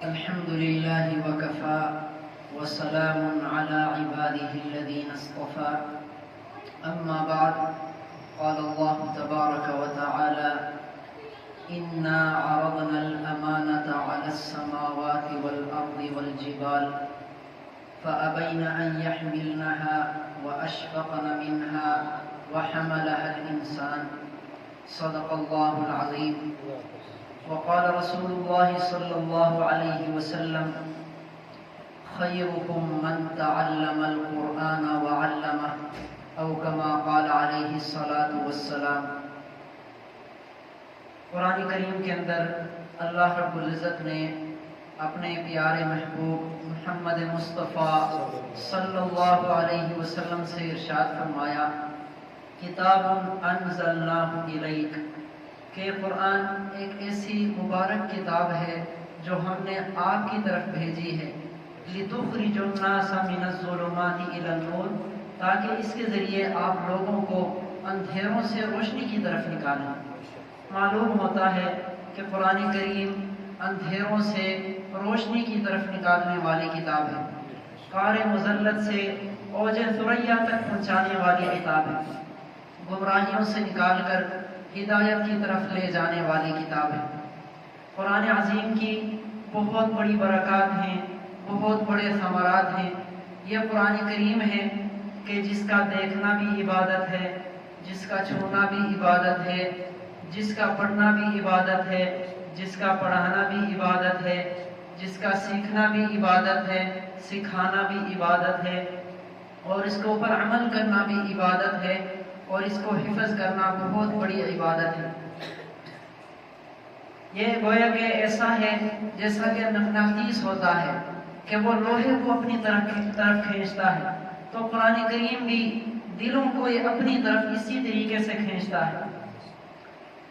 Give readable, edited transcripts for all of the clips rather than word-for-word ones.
الحمد لله وكفى وسلام على عباده الذين اصطفى أما بعد قال الله تبارك وتعالى إنا عرضنا الأمانة على السماوات والأرض والجبال فأبين أن يحملنها وأشفقن منها وحملها الإنسان صدق الله العظيم. وقال رسول الله صلى الله عليه وسلم خيركم من تعلم القرآن وعلمه او كما قال علیہ الصلاۃ والسلام. قرآن کریم کے اندر اللہ رب العزت نے اپنے پیارے محبوب محمد مصطفیٰ صلی اللہ علیہ وسلم سے ارشاد فرمایا کتاب انزلناہ الیک، کہ قرآن ایک ایسی مبارک کتاب ہے جو ہم نے آپ کی طرف بھیجی ہے لِتُخْرِجُ النَّاسَ مِنَ الظُّلُمَاتِ إِلَى النُّورِ، تاکہ اس کے ذریعے آپ لوگوں کو اندھیروں سے روشنی کی طرف نکالیں. معلوم ہوتا ہے کہ قرآن کریم اندھیروں سے روشنی کی طرف نکالنے والی کتاب ہے، قعر مذلت سے اوج ثریا تک پہنچانے والی کتاب ہے، گمراہیوں سے نکال کر ہدایت کی طرف لے جانے والی کتاب ہے. قرآن عظیم کی بہت بڑی برکات ہیں، بہت بڑے ثمرات ہیں. یہ قرآن کریم ہے کہ جس کا دیکھنا بھی عبادت ہے، جس کا چھونا بھی عبادت ہے، جس کا پڑھنا بھی عبادت ہے، جس کا پڑھانا بھی عبادت ہے، جس کا سیکھنا بھی عبادت ہے، سکھانا بھی عبادت ہے، اور اس کے اوپر عمل کرنا بھی عبادت ہے، اور اس کو حفظ کرنا بہت بڑی عبادت ہے. یہ گویا کہ ایسا ہے جیسا کہ مغناطیس ہوتا ہے کہ وہ لوہے کو اپنی طرف کھینچتا ہے، تو قرآن کریم بھی دلوں کو یہ اپنی طرف اسی طریقے سے کھینچتا ہے.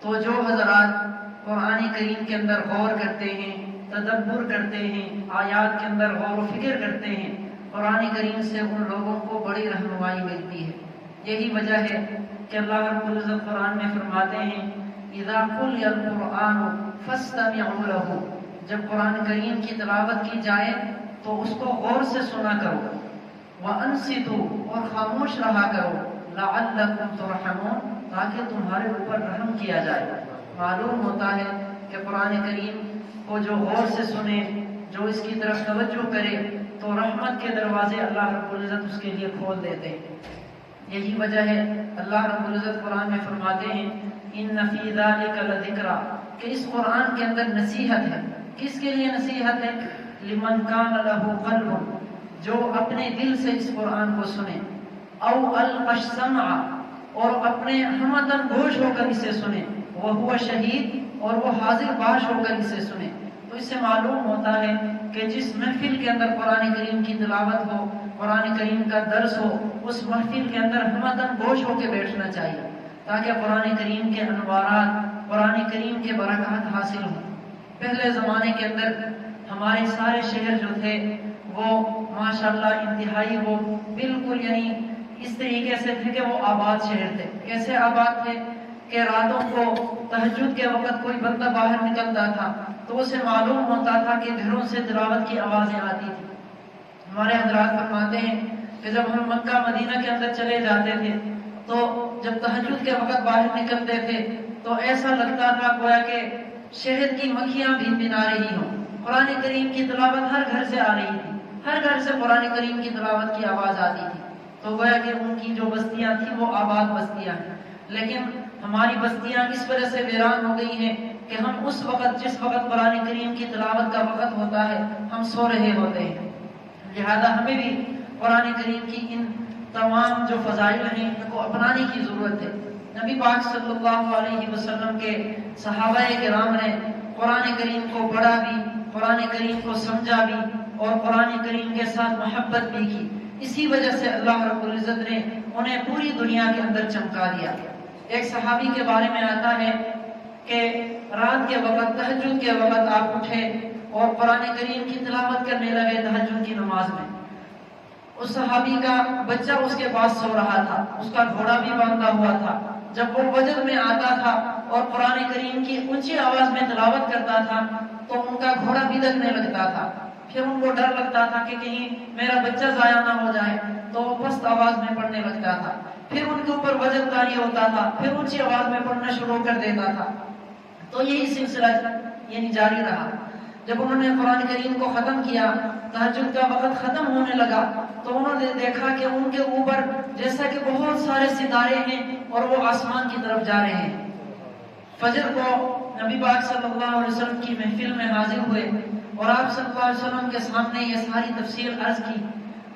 تو جو حضرات قرآن کریم کے اندر غور کرتے ہیں، تدبر کرتے ہیں، آیات کے اندر غور و فکر کرتے ہیں، قرآن کریم سے ان لوگوں کو بڑی رہنمائی ملتی ہے. یہی وجہ ہے کہ اللہ رب العزت قرآن میں فرماتے ہیں اذا قرئ القرآن فاستمعوا له، جب قرآن کریم کی تلاوت کی جائے تو اس کو غور سے سنا کرو، وانصتوا، اور خاموش رہا کرو، لعلکم ترحمون، تاکہ تمہارے اوپر رحم کیا جائے. معلوم ہوتا ہے کہ قرآن کریم کو جو غور سے سنے، جو اس کی طرف توجہ کرے، تو رحمت کے دروازے اللہ رب العزت اس کے لیے کھول دیتے ہیں. یہی وجہ ہے اللہ رب العزت قرآن میں فرماتے ہیں ان فی ذلک لذکریٰ، کہ اس قرآن کے اندر نصیحت ہے. کس کے لیے نصیحت ہے؟ لمن کان لہ قلب، جو اپنے دل سے اس قرآن کو سنے، او القى السمع، اور اپنے ہمدن گوش ہو کر اسے سنے، وہو شہید، اور وہ حاضر باش ہو کر اسے سنے. تو اس سے معلوم ہوتا ہے کہ جس محفل کے اندر قرآن کریم کی تلاوت ہو، قرآن کریم کا درس ہو، اس محفل کے اندر ہمدن گوش ہو کے بیٹھنا چاہیے، تاکہ قرآن کریم کے انوارات، قرآن کریم کے برکات حاصل ہوں. پہلے زمانے کے اندر ہمارے سارے شہر جو تھے وہ ماشاءاللہ انتہائی، وہ بالکل یعنی اس طریقے سے تھے کہ وہ آباد شہر تھے. کیسے آباد تھے کہ راتوں کو تہجد کے وقت کوئی بندہ باہر نکلتا تھا تو اسے معلوم ہوتا تھا کہ گھروں سے تلاوت کی آوازیں آتی تھی. ہمارے حضرات فرماتے ہیں کہ جب ہم مکہ مدینہ کے اندر چلے جاتے تھے تو جب تہجد کے وقت باہر نکلتے تھے تو ایسا لگتا تھا گویا کہ شہد کی مکھیاں بھی بنا رہی ہوں. قرآن کریم کی تلاوت ہر گھر سے آ رہی تھی، ہر گھر سے قرآن کریم کی تلاوت کی آواز آتی تھی. تو گویا کہ ان کی جو بستیاں تھیں وہ آباد بستیاں ہیں. لیکن ہماری بستیاں اس وجہ سے ویران ہو گئی ہیں کہ ہم اس وقت، جس وقت قرآن کریم کی تلاوت کا وقت ہوتا ہے، ہم سو رہے ہوتے ہیں. لہذا ہمیں بھی قرآن کریم کی ان تمام جو فضائل ہیں ان کو اپنانے کی ضرورت ہے. نبی پاک صلی اللہ علیہ وسلم کے صحابہ کرام نے قرآن کریم کو پڑھا بھی، قرآن کریم کو سمجھا بھی، اور قرآن کریم کے ساتھ محبت بھی کی. اسی وجہ سے اللہ رب العزت نے انہیں پوری دنیا کے اندر چمکا دیا. ایک صحابی کے بارے میں آتا ہے کہ رات کے وقت، تہجد کے وقت آپ اٹھے اور قرآن کریم کی تلاوت کرنے لگے تہجد کی نماز میں. اس صحابی کا بچہ اس کے پاس سو رہا تھا، اس کا گھوڑا بھی باندھا ہوا تھا. جب وہ وجد میں آتا تھا اور قرآن کریم کی اونچی آواز میں تلاوت کرتا تھا تو ان کا گھوڑا بھدکنے لگتا تھا، پھر ان کو ڈر لگتا تھا کہ کہیں میرا بچہ ضائع نہ ہو جائے، تو وہ پست آواز میں پڑھنے لگتا تھا، پھر ان کے اوپر وجن طاری ہوتا تھا، پھر اونچی آواز میں پڑھنا شروع کر دیتا تھا۔ تو یہی سلسلہ یعنی جاری رہا۔ جب انہوں نے قرآن کریم کو ختم کیا، تہجد کا وقت ختم ہونے لگا، تو انہوں نے دیکھا کہ ان کے اوپر جیسا کہ بہت سارے ستارے ہیں اور وہ آسمان کی طرف جا رہے ہیں۔ فجر کو نبی پاک صلی اللہ علیہ وسلم کی محفل میں حاضر ہوئے اور آپ صلی اللہ علیہ وسلم کے سامنے یہ ساری تفصیل عرض کی۔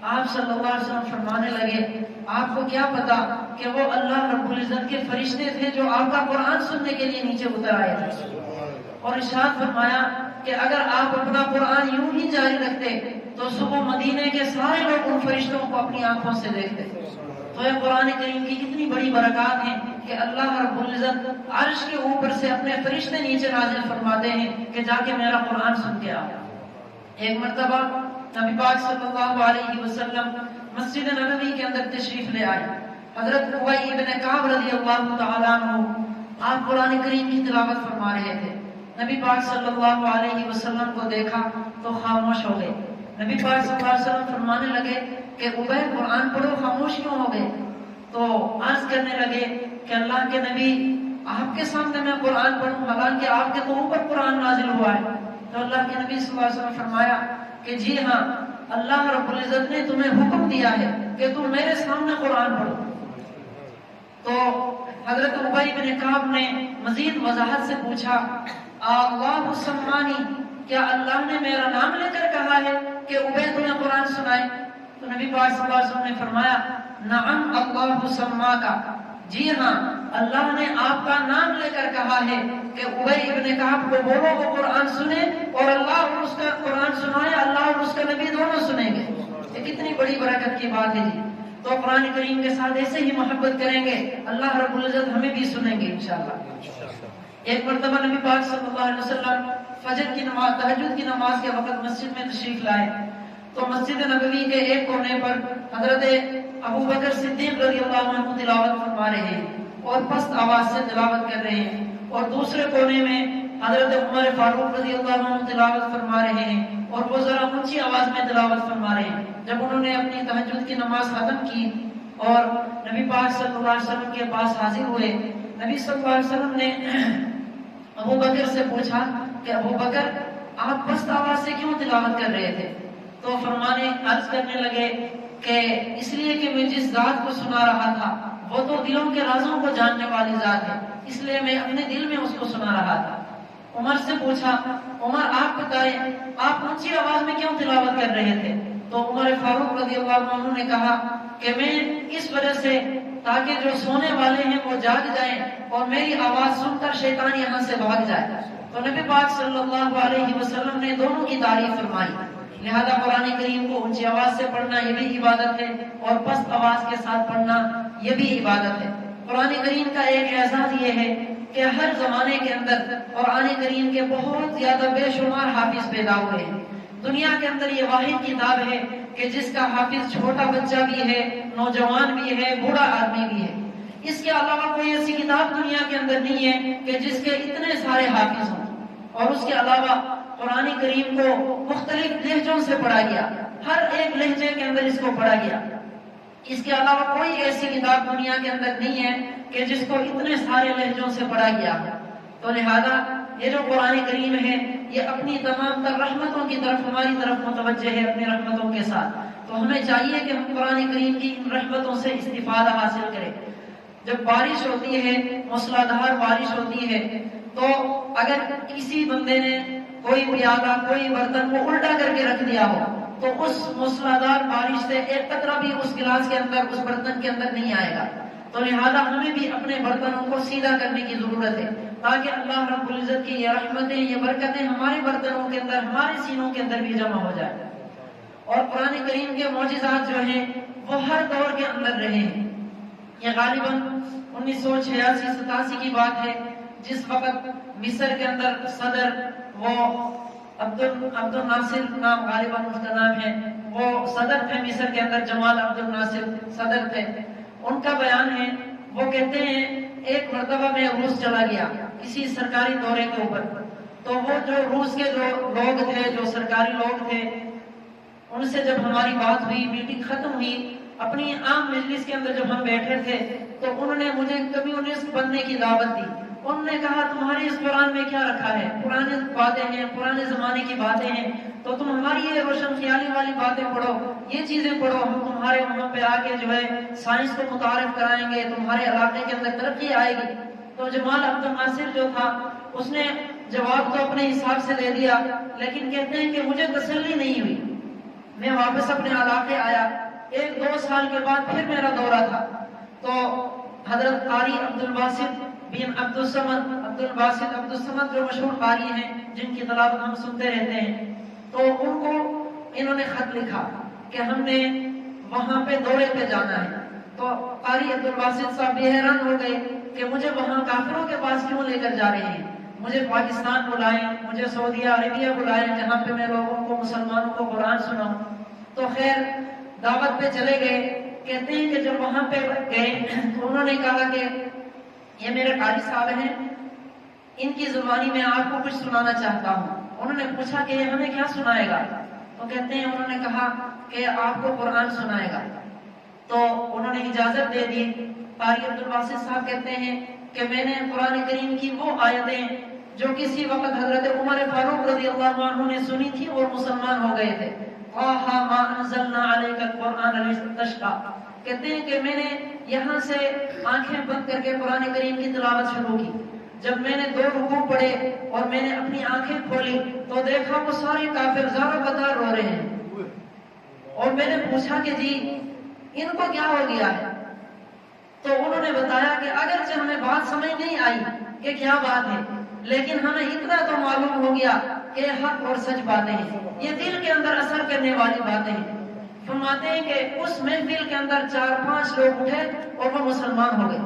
آپ صلی اللہ علیہ وسلم فرمانے لگے، آپ کو کیا پتا کہ وہ اللہ رب العزت کے فرشتے تھے جو آپ کا قرآن سننے کے لیے نیچے اتر آئے تھے، اور ارشاد فرمایا کہ اگر آپ اپنا قرآن یوں ہی جاری رکھتے تو صبح مدینے کے سارے لوگ ان فرشتوں کو اپنی آنکھوں سے دیکھتے۔ تو یہ قرآن کریم کی کتنی بڑی برکات ہیں کہ اللہ رب العزت عرش کے اوپر سے اپنے فرشتے نیچے نازل فرماتے ہیں کہ جا کے میرا قرآن سن کے آؤ۔ ایک مرتبہ نبی پاک صلی اللہ علیہ وسلم مسجد نبوی کے اندر تشریف لے آئے۔ حضرت ابی بن کعب رضی اللہ تعالیٰ عنہ آپ قرآن کریم کی تلاوت فرما رہے تھے، نبی پاک صلی اللہ علیہ وسلم کو دیکھا تو خاموش ہو گئے۔ نبی پاک صلی اللہ علیہ وسلم فرمانے لگے کہ ابی قرآن پڑھو، خاموش کیوں ہو گئے؟ تو عرض کرنے لگے کہ اللہ کے نبی آپ کے سامنے میں قرآن پڑھوں حالانکہ آپ کے تو اوپر قرآن نازل ہوا ہے؟ تو اللہ کے نبی صلی اللہ علیہ وسلم فرمایا کہ جی ہاں، اللہ رب العزت نے تمہیں حکم دیا ہے کہ تم میرے سامنے قرآن پڑھو۔ تو حضرت ابی بن کعب نے مزید وضاحت سے پوچھا، اللہ سمانی، کیا اللہ نے میرا نام لے کر کہا ہے کہ ابی تمہیں قرآن سنائے؟ تو نبی پاک صلی اللہ علیہ وسلم نے فرمایا، نعم اللہ سماکا، جی ہاں، اللہ نے آپ کا نام لے کر کہا ہے کہ ابی ابن کعب کو بولو وہ قرآن سنے، اور اللہ اور اس کا قرآن سنائے، اللہ اور اس کا نبی دونوں سنیں گے۔ یہ کتنی بڑی برکت کی بات ہے جی۔ تو قرآن کریم کے ساتھ ایسے ہی محبت کریں گے، اللہ رب العزت ہمیں بھی سنیں گے انشاءاللہ۔ ایک مرتبہ نبی پاک صلی اللہ علیہ وسلم فجر کی نماز، تہجد کی نماز کے وقت مسجد میں تشریف لائے، تو مسجد نبوی کے ایک کونے پر حضرت ابو بکر صدیق رضی اللہ عنہ تلاوت فرما رہے ہیں اور پست آواز سے تلاوت کر رہے ہیں، اور دوسرے کونے میں حضرت عمر فاروق رضی اللہ عنہ تلاوت فرما رہے ہیں اور وہ ذرا اونچی آواز میں تلاوت فرما رہے ہیں۔ جب انہوں نے اپنی تہجد کی نماز ختم کی اور نبی پاک صلی اللہ علیہ وسلم کے پاس حاضر ہوئے، نبی صلی اللہ علیہ وسلم نے ابو بکر سے پوچھا کہ ابو بکر آپ پست آواز سے کیوں تلاوت کر رہے تھے؟ تو فرمانے عرض کرنے لگے کہ اس لیے کہ میں جس ذات کو سنا رہا تھا وہ تو دلوں کے رازوں کو جاننے والی ذات ہے، اس لیے میں اپنے دل میں اس کو سنا رہا تھا۔ عمر سے پوچھا، عمر آپ بتائیں آپ اونچی آواز میں کیوں تلاوت کر رہے تھے؟ تو عمر فاروق رضی اللہ عنہ نے کہا کہ میں اس وجہ سے تاکہ جو سونے والے ہیں وہ جاگ جائیں اور میری آواز سن کر شیطان یہاں سے بھاگ جائے۔ تو نبی پاک صلی اللہ علیہ وسلم نے دونوں کی تعریف فرمائی۔ لہذا قرآن کریم کو اونچی آواز سے پڑھنا یہ بھی عبادت ہے اور پست آواز کے ساتھ پڑھنا یہ بھی عبادت ہے۔ قرآن کریم کا ایک اعزاز یہ ہے کہ ہر زمانے کے اندر قرآن کریم کے بہت زیادہ بے شمار حافظ پیدا ہوئے ہیں۔ دنیا کے اندر یہ واحد کتاب ہے کہ جس کا حافظ چھوٹا بچہ بھی ہے، نوجوان بھی ہے، بوڑھا آدمی بھی ہے۔ اس کے علاوہ کوئی ایسی کتاب دنیا کے اندر نہیں ہے کہ جس کے اتنے سارے حافظ ہوں۔ اور اس کے علاوہ قرآن کریم کو مختلف لہجوں سے پڑھا گیا، ہر ایک لہجے کے اندر اس کو پڑھا گیا۔ اس کے علاوہ کوئی ایسی کتاب دنیا کے اندر نہیں ہے کہ جس کو اتنے سارے لہجوں سے پڑھا گیا۔ تو لہذا یہ جو قرآن کریم ہے یہ اپنی تمام تر رحمتوں کی طرف ہماری طرف متوجہ ہے، اپنی رحمتوں کے ساتھ۔ تو ہمیں چاہیے کہ ہم قرآن کریم کی ان رحمتوں سے استفادہ حاصل کریں۔ جب بارش ہوتی ہے، موسلادھار بارش ہوتی ہے، تو اگر کسی بندے نے کوئی پیالہ، کوئی برتن کو الٹا کر کے رکھ دیا ہو تو اس موسلادھار بارش سے ایک قطرہ بھی اس گلاس کے اندر، اس برتن کے اندر نہیں آئے گا۔ تو لہذا ہمیں بھی اپنے برتنوں کو سیدھا کرنے کی ضرورت ہے تاکہ اللہ رب العزت کی یہ رحمتیں، یہ برکتیں ہمارے برتنوں کے اندر، ہمارے سینوں کے اندر بھی جمع ہو جائے۔ اور قرآن کریم کے معجزات جو ہیں وہ ہر دور کے اندر رہے ہیں۔ یہ غالباً 1986-87 کی بات ہے، جس وقت مصر کے اندر صدر وہ عبد الناصر نام، غالباً اس کا نام ہے، وہ صدر تھے مصر کے اندر، جمال عبد الناصر صدر تھے۔ ان کا بیان ہے، وہ کہتے ہیں ایک مرتبہ میں روس چلا گیا کسی سرکاری دورے کے اوپر، تو وہ جو روس کے جو لوگ تھے، جو سرکاری لوگ تھے، ان سے جب ہماری بات ہوئی، میٹنگ ختم ہوئی، اپنی عام مجلس کے اندر جب ہم بیٹھے تھے تو انہوں نے مجھے کمیونسٹ بننے کی دعوت دی۔ انہوں نے کہا تمہارے اس قرآن میں کیا رکھا ہے؟ پرانی باتیں ہیں، پرانے زمانے کی باتیں ہیں، تو تم ہماری یہ روشن خیالی والی باتیں پڑھو، یہ چیزیں پڑھو، ہم تمہارے وہاں پہ آ کے جو ہے سائنس کو متعارف کرائیں گے، تمہارے علاقے کے اندر ترقی آئے گی۔ تو جمال عبد الناصر جو تھا اس نے جواب تو اپنے حساب سے دے دیا، لیکن کہتے ہیں کہ مجھے تسلی نہیں ہوئی۔ میں واپس اپنے علاقے آیا، 1-2 سال کے بعد پھر میرا دورہ تھا، تو حضرت قاری عبد الباسط بن عبد الصمد جو مشہور قاری ہیں جن کی تلاوت ہم سنتے رہتے ہیں، تو ان کو انہوں نے خط لکھا کہ ہم نے وہاں پہ دورے پہ جانا ہے۔ تو قاری عبد الباسط صاحب بھی حیران ہو گئے کہ مجھے وہاں کافروں کے پاس کیوں لے کر جا رہے ہیں، مجھے پاکستان بلائیں، مجھے سعودی عربیہ بلائیں جہاں پہ میں لوگوں کو، مسلمانوں کو قرآن سناؤں۔ تو خیر دعوت پہ چلے گئے۔ کہتے ہیں کہ جب وہاں پہ گئے تو انہوں نے کہا کہ یہ میرے قاری صاحب ہیں، ان کی زبانی میں آپ کو کچھ سنانا چاہتا ہوں۔ انہوں نے پوچھا کہ یہ ہمیں کیا سنائے گا؟ تو کہتے ہیں انہوں نے کہا کہ آپ کو قرآن سنائے گا۔ تو انہوں نے اجازت دے دی۔ قاری عبد الباسط صاحب کہتے ہیں کہ میں نے قرآن کریم کی وہ آیتیں جو کسی وقت حضرت عمر فاروق رضی اللہ عنہ نے سنی تھی اور مسلمان ہو گئے تھے، طٰہٰ مَا أَنزَلْنَا عَلَيْكَ الْقُرْآنَ لِتَشْقَىٰ، کہتے ہیں کہ میں نے یہاں سے آنکھیں بند کر کے قرآن کریم کی تلاوت شروع کی۔ جب میں نے 2 رکوع پڑھے اور میں نے اپنی آنکھیں کھولی تو دیکھا وہ سارے کافر زاروں قطار رو رہے ہیں، اور میں نے پوچھا کہ جی ان کو کیا ہو گیا ہے؟ تو انہوں نے بتایا کہ اگرچہ ہمیں بات سمجھ نہیں آئی کہ کیا بات ہے، لیکن ہمیں اتنا تو معلوم ہو گیا کہ حق اور سچ باتیں ہیں، یہ دل کے اندر اثر کرنے والی باتیں ہیں۔ فرماتے ہیں کہ اس محفل کے اندر 4-5 لوگ اٹھے اور وہ مسلمان ہو گئے۔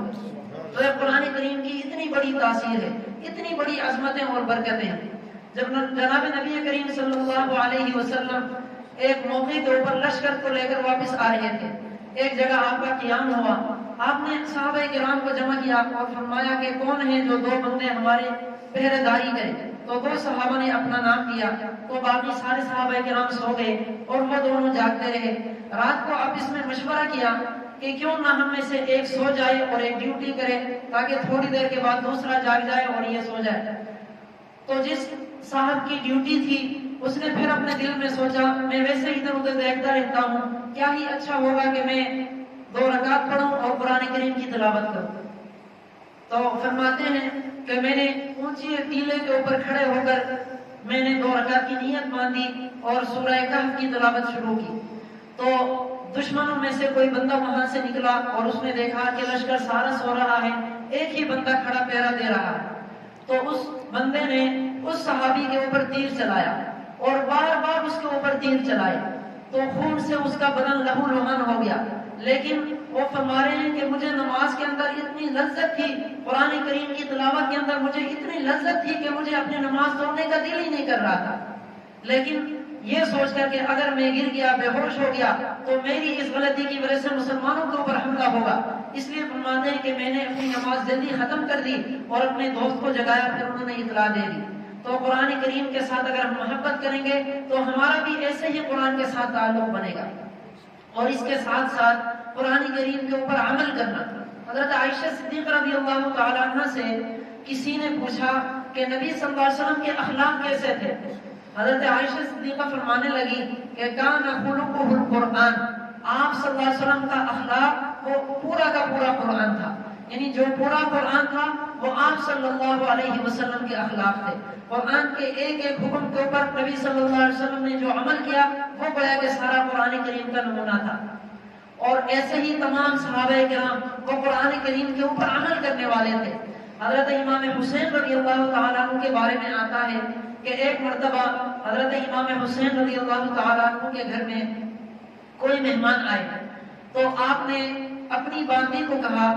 تو یہ قرآن کریم کی اتنی بڑی تاثیر ہے، اتنی بڑی عظمتیں اور برکتیں ہیں۔ جب جناب نبی کریم صلی اللہ علیہ وسلم ایک موقع کے اوپر لشکر کو لے کر واپس آ رہے تھے، ایک جگہ آپ کا قیام ہوا، آپ نے صحابہ کرام کو جمع کیا اور فرمایا کہ کون ہیں جو 2 بندے ہمارے پہرے داری کریں؟ تو 2 صحابہ نے اپنا نام دیا، تو باقی سارے صحابہ کرام سو گئے اور وہ دونوں جاگتے رہے۔ رات کو آپس میں مشورہ کیا کہ کیوں نہ ہم میں سے ایک سو جائے اور ایک ڈیوٹی کرے، تاکہ تھوڑی دیر کے بعد دوسرا جاگ جائے اور یہ سو جائے۔ تو جس صاحب کی ڈیوٹی تھی اس نے پھر اپنے دل میں سوچا میں ویسے ادھر ادھر دیکھتا رہتا ہوں، کیا ہی اچھا ہوگا کہ میں 2 رکعت پڑھوں اور قرآن کریم کی تلاوت کروں۔ تو فرماتے ہیں کہ میں نے اونچی ٹیلے کے اوپر کھڑے ہو کر میں نے 2 رکعت کی نیت باندھی اور سورہ کہف کی تلاوت شروع کی۔ تو دشمنوں میں سے کوئی بندہ وہاں سے نکلا اور اس نے دیکھا کہ لشکر سارا سو رہا ہے، ایک ہی بندہ کھڑا پہرا دے رہا ہے۔ تو اس بندے نے اس صحابی کے اوپر تیر چلایا اور بار بار اس کے اوپر تیر چلائے، تو خون سے اس کا بدن لہو لہان ہو گیا۔ لیکن وہ فرما رہے ہیں کہ مجھے نماز کے اندر اتنی لذت تھی، قرآن کریم کی تلاوت کے اندر مجھے اتنی لذت تھی کہ مجھے اپنی نماز توڑنے کا دل ہی نہیں کر رہا تھا، لیکن یہ سوچ کر کہ اگر میں گر گیا، بے ہوش ہو گیا تو میری اس غلطی کی وجہ سے مسلمانوں کے اوپر حملہ ہوگا، اس لیے فرماتے ہیں کہ میں نے اپنی نماز جلدی ختم کر دی اور اپنے دوست کو جگایا، پھر انہوں نے اطلاع دے دی۔ تو قرآن کریم کے ساتھ اگر ہم محبت کریں گے تو ہمارا بھی ایسے ہی قرآن کے ساتھ تعلق بنے گا، اور اس کے ساتھ ساتھ قرآن کریم کے اوپر عمل کرنا۔ حضرت عائشہ صدیقہ رضی اللہ تعالی عنہ سے کسی نے پوچھا کہ نبی صلی اللہ علیہ وسلم کے اخلاق کیسے تھے؟ حضرت عائشہ صدیقہ فرمانے لگی کہ کان خلقہ القرآن، آپ صلی اللہ علیہ وسلم کا اخلاق وہ پورا کا پورا قرآن تھا، یعنی جو پورا قرآن تھا وہ آپ صلی اللہ علیہ وسلم کے اخلاق تھے۔ قرآن کے ایک ایک حکم کے اوپر نبی صلی اللہ علیہ وسلم نے جو عمل کیا وہ گویا کہ سارا قرآن کریم کا نمونہ تھا، اور ایسے ہی تمام صحابہ کرام وہ قرآن کریم کے اوپر عمل کرنے والے تھے۔ حضرت امام حسین رضی اللہ تعالیٰ عنہ کے بارے میں آتا ہے کہ ایک مرتبہ حضرت امام حسین رضی اللہ تعالیٰ عنہ کے گھر میں کوئی مہمان آئے، تو آپ نے اپنی باندی کو کہا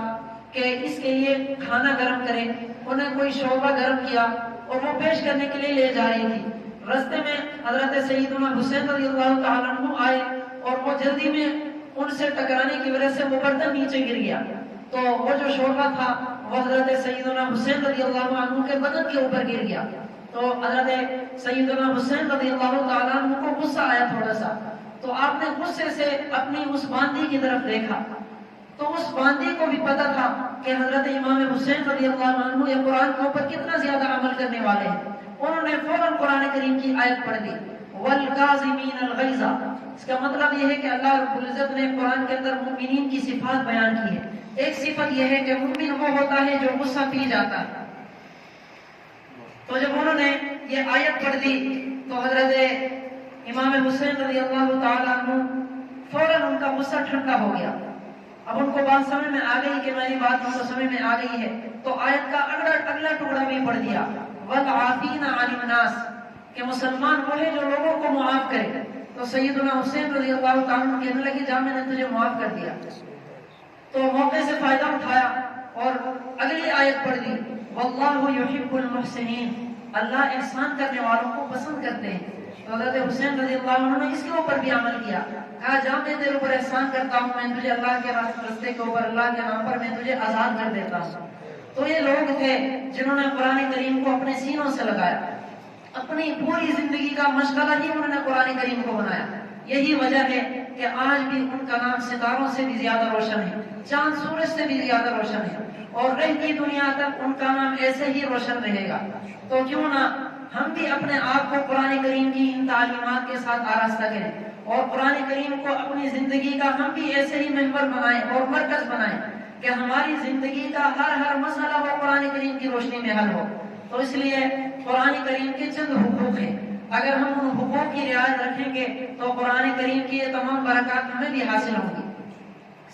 کہ اس کے لیے کھانا گرم کرے۔ انہیں کوئی شوربہ گرم کیا اور وہ پیش کرنے کے لیے لے جا رہی تھی۔ رستے میں حضرت سیدنا حسین رضی اللہ تعالیٰ عنہ آئے اور وہ جلدی میں ان سے ٹکرانے کی وجہ سے وہ برتن نیچے گر گیا، تو وہ جو شوربہ تھا وہ حضرت سیدنا حسین رضی اللہ عنہ کے بدن کے اوپر گر گیا۔ تو حضرت سیدنا حسین رضی اللہ تعالیٰ عنہ کو غصہ آیا تھوڑا سا، تو آپ نے غصے سے اپنی اس باندی کی طرف دیکھا، تو اس باندی کو بھی پتا تھا کہ حضرت امام حسین رضی اللہ عنہ یہ قرآن کے اوپر کتنا زیادہ عمل کرنے والے ہیں۔ انہوں نے فوراً قرآن کریم کی آیت پڑھ دی، وَالْكَاظِمِينَ الْغَيْظَ۔ اس کا مطلب یہ ہے کہ اللہ رب العزت نے قرآن کے اندر مومنین کی صفات بیان کی ہے۔ ایک صفت یہ ہے کہ مومن وہ ہوتا ہے جو غصہ پی جاتا ہے۔ تو جب انہوں نے یہ آیت پڑھ دی تو حضرت امام حسین رضی اللہ تعالیٰ عنہ فوراً ان کا غصہ ٹھنڈا ہو گیا۔ اب ان کو بات سمجھ میں آ گئی کہ میری بات ان کو سمجھ میں آ گئی ہے، تو آیت کا اگلا ٹکڑا بھی پڑھ دیا، وَالْعَافِينَ عَنِ النَّاسِ، کہ مسلمان وہ ہے جو لوگوں کو معاف کرے۔ تو سیدنا حسین رضی اللہ تعالیٰ عنہ کہنے لگے جا میں نے تجھے معاف کر دیا۔ تو موقع سے فائدہ اٹھایا اور اگلی آیت پڑھ دی، وَاللَّهُ يُحِبُّ الْمُحْسِنِينَ، اللہ احسان کرنے والوں کو پسند کرتے ہیں۔ تو حضرت حسین رضی اللہ عنہ نے اس کے اوپر بھی عمل کیا، کہا جا میں تیرے اوپر احسان کرتا ہوں، میں تجھے اللہ کے راستے کے اوپر، اللہ کے نام پر میں تجھے آزاد کر دیتا ہوں۔ تو یہ لوگ تھے جنہوں نے قرآن کریم کو اپنے سینوں سے لگایا، اپنی پوری زندگی کا مشغلہ ہی انہوں نے قرآن کریم کو بنایا۔ یہی وجہ ہے کہ آج بھی ان کا نام ستاروں سے بھی زیادہ روشن ہے، چاند سورج سے بھی زیادہ روشن ہے، اور رہتی دنیا تک ان کا نام ایسے ہی روشن رہے گا۔ تو کیوں نہ ہم بھی اپنے آپ کو قرآن کریم کی ان تعلیمات کے ساتھ آراستہ کریں، اور قرآن کریم کو اپنی زندگی کا ہم بھی ایسے ہی محور بنائیں اور مرکز بنائیں کہ ہماری زندگی کا ہر مسئلہ وہ قرآن کریم کی روشنی میں حل ہو۔ تو اس لیے قرآن کریم کے چند حقوق ہیں، اگر ہم ان حقوق کی رعایت رکھیں گے تو قرآن کریم کی یہ تمام برکات ہمیں بھی حاصل ہوں گی۔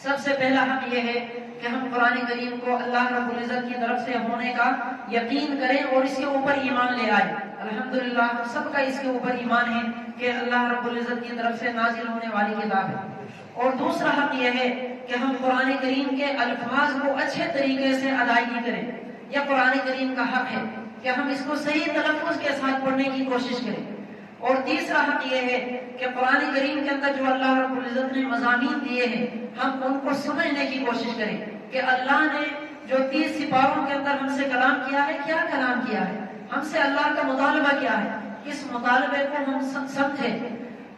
سب سے پہلا حق یہ ہے کہ ہم قرآن کریم کو اللہ رب العزت کی طرف سے ہونے کا یقین کریں اور اس کے اوپر ایمان لے آئیں۔ الحمدللہ سب کا اس کے اوپر ایمان ہے کہ اللہ رب العزت کی طرف سے نازل ہونے والی کتاب ہے۔ اور دوسرا حق یہ ہے کہ ہم قرآن کریم کے الفاظ کو اچھے طریقے سے ادائیگی کریں، یہ قرآن کریم کا حق ہے کہ ہم اس کو صحیح تلفظ کے ساتھ پڑھنے کی کوشش کریں۔ اور تیسرا حق یہ ہے کہ قرآن کریم کے اندر جو اللہ رب العزت نے مضامین دیے ہیں ہم ان کو سمجھنے کی کوشش کریں کہ اللہ نے جو 30 سپاروں کے اندر ہم سے کلام کیا ہے، کیا کلام کیا ہے، ہم سے اللہ کا مطالبہ کیا ہے، اس مطالبے کو ہم سمجھیں۔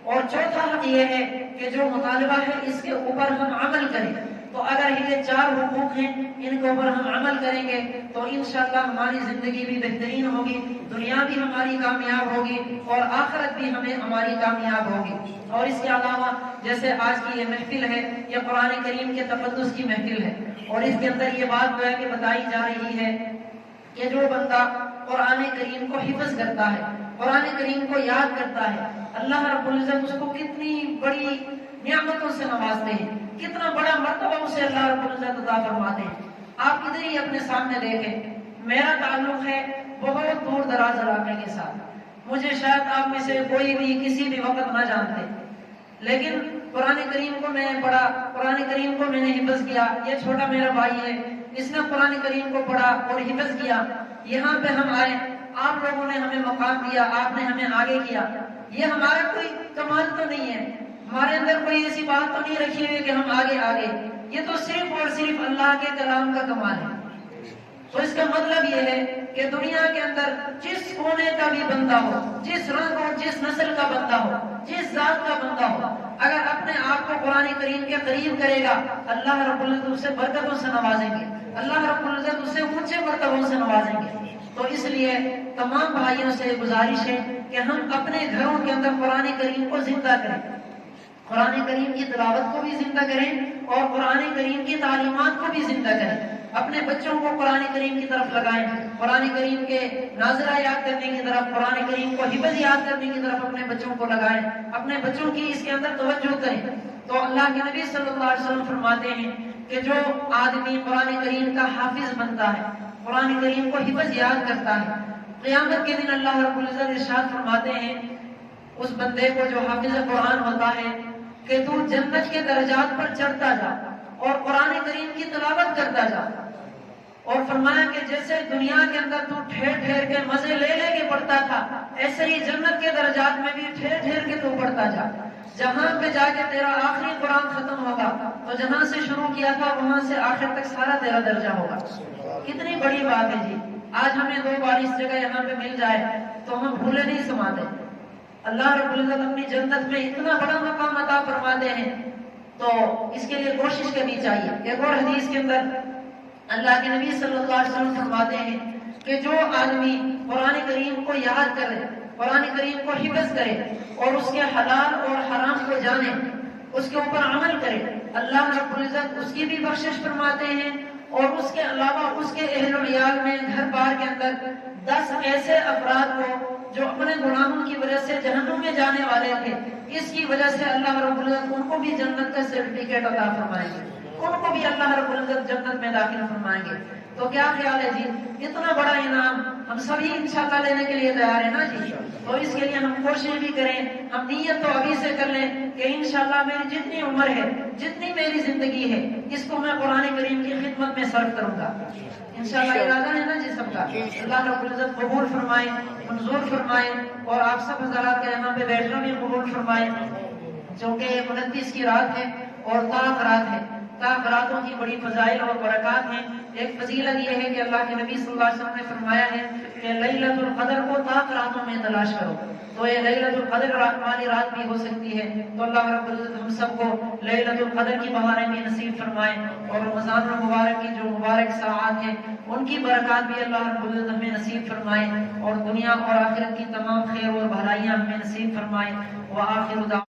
اور چوتھا حق یہ ہے کہ جو مطالبہ ہے اس کے اوپر ہم عمل کریں۔ تو اگر یہ 4 حقوق ہیں ان کے اوپر ہم عمل کریں گے تو انشاءاللہ ہماری زندگی بھی بہترین ہوگی، دنیا بھی ہماری کامیاب ہوگی اور آخرت بھی ہماری کامیاب ہوگی۔ اور اس کے علاوہ جیسے آج کی یہ محفل ہے، یہ قرآن کریم کے تقدس کی محفل ہے، اور اس کے اندر یہ بات گویا کہ بتائی جا رہی ہے کہ جو بندہ قرآن کریم کو حفظ کرتا ہے، قرآن کریم کو یاد کرتا ہے، اللہ رب العزت اس کو کتنی بڑی نعمتوں سے نوازتے ہیں، کتنا بڑا مرتبہ اسے اللہ رب العزت عطا فرماتے ہیں۔ آپ ادھر ہی اپنے سامنے دیکھیں، میرا تعلق ہے بہت دور دراز علاقے کے ساتھ، مجھے شاید آپ میں سے کوئی بھی کسی بھی وقت نہ جانتے، لیکن قرآن کریم کو میں نے پڑھا، قرآن کریم کو میں نے حفظ کیا۔ یہ چھوٹا میرا بھائی ہے، اس نے قرآن کریم کو پڑھا اور حفظ کیا، یہاں پہ ہم آئے، آپ لوگوں نے ہمیں مقام دیا، آپ نے ہمیں آگے کیا۔ یہ ہمارا کوئی کمال تو نہیں ہے، ہمارے اندر کوئی ایسی بات تو نہیں رکھی ہوئی کہ ہم آگے، یہ تو صرف اور صرف اللہ کے کلام کا کمال ہے۔ تو اس کا مطلب یہ ہے کہ دنیا کے اندر جس کونے کا بھی بندہ ہو، جس رنگ اور جس نسل کا بندہ ہو، جس ذات کا بندہ ہو، اگر اپنے آپ کو قرآن کریم کے قریب کرے گا اللہ رب العزت اسے برکتوں سے نوازیں گے، اللہ رب العزت اسے اونچے مرتبوں سے نوازیں گے۔ تو اس لیے تمام بھائیوں سے گزارش ہے کہ ہم اپنے گھروں کے اندر قرآن کریم کو زندہ کریں، قرآن کریم کی تلاوت کو بھی زندہ کریں اور قرآن کریم کی تعلیمات کو بھی زندہ کریں۔ اپنے بچوں کو قرآن کریم کی طرف لگائیں، قرآن کریم کے ناظرہ یاد کرنے کی طرف، قرآن کریم کو حفظ یاد کرنے کی طرف اپنے بچوں کو لگائیں، اپنے بچوں کی اس کے اندر توجہ کریں۔ تو اللہ کے نبی صلی اللہ علیہ وسلم فرماتے ہیں کہ جو آدمی قرآن کریم کا حافظ بنتا ہے، قرآن کریم کو حفظ یاد کرتا ہے، قیامت کے دن اللہ رب العزت ارشاد فرماتے ہیں اس بندے کو جو حافظ قرآن ہوتا ہے کہ تو جنت کے درجات پر چڑھتا جا اور قرآن کریم کی تلاوت کرتا جا، اور فرمایا کہ جیسے دنیا کے اندر تو ٹھہر ٹھہر کے مزے لے لے کے پڑھتا تھا، ایسے ہی جنت کے درجات میں بھی ٹھہر ٹھہر کے تو پڑھتا جا۔ جہاں پہ جا کے تیرا آخری قرآن ختم ہوگا تو جہاں سے شروع کیا تھا وہاں سے آخر تک سارا تیرا درجہ ہوگا۔ کتنی بڑی بات ہے جی، آج ہمیں 2 بار اس جگہ یہاں پہ مل جائے تو ہم بھولے نہیں سماتے. اللہ رب العزت اپنی جنت میں اتنا بڑا مقام عطا فرماتے ہیں تو اس کے لیے کوشش کرنی چاہیے. ایک اور حدیث کے اندر اللہ کے نبی صلی اللہ علیہ وسلم فرماتے ہیں کہ جو آدمی قرآن کریم کو یاد کرے، قرآن کریم کو حفظ کرے اور اس کے حلال اور حرام کو جانے، اس کے اوپر عمل کرے، اللہ رب العزت اس کی بھی بخشش فرماتے ہیں. اور اس کے علاوہ اس کے اہل و عیال میں گھر بار کے اندر 10 ایسے افراد کو جو اپنے گناہوں کی وجہ سے جہنم میں جانے والے تھے، اس کی وجہ سے اللہ رب العزت ان کو بھی جنت کا سرٹیفکیٹ عطا فرمائیں گے، ان کو بھی اللہ رب العزت جنت میں داخل فرمائیں گے. تو کیا خیال ہے جی؟ اتنا بڑا انعام ہم سبھی انشاءاللہ لینے کے لیے تیار ہیں نا جی؟ تو اس کے لیے ہم کوشش بھی کریں، ہم نیت تو ابھی سے کر لیں کہ انشاءاللہ میری جتنی عمر ہے، جتنی میری زندگی ہے، اس کو میں قرآن کریم کی خدمت میں صرف کروں گا. انشاءاللہ ارادہ ہے نا جی سب کا؟ اللہ رب العزت قبول فرمائے، منظور فرمائے، اور آپ سب حضرات کا یہاں پہ بیٹھنا بھی قبول فرمائے. چونکہ 29 کی رات ہے اور طاق رات ہے، طاق راتوں کی بڑی فضائل اور برکات ہیں. ایک فضیلت یہ ہے کہ اللہ کے نبی صلی اللہ علیہ وسلم نے فرمایا ہے کہ لیلۃ القدر کو طاق راتوں میں تلاش کرو. تو یہ لیلۃ القدر والی رات بھی ہو سکتی ہے. تو اللہ رب العزت ہم سب کو لیلۃ القدر کی بہاریں بھی نصیب فرمائے، اور رمضان المبارک کی جو مبارک ساعات ہیں ان کی برکات بھی اللہ رب العزت ہمیں نصیب فرمائے، اور دنیا اور آخرت کی تمام خیر اور بھلائیاں ہمیں نصیب فرمائے. وآخر دعوانا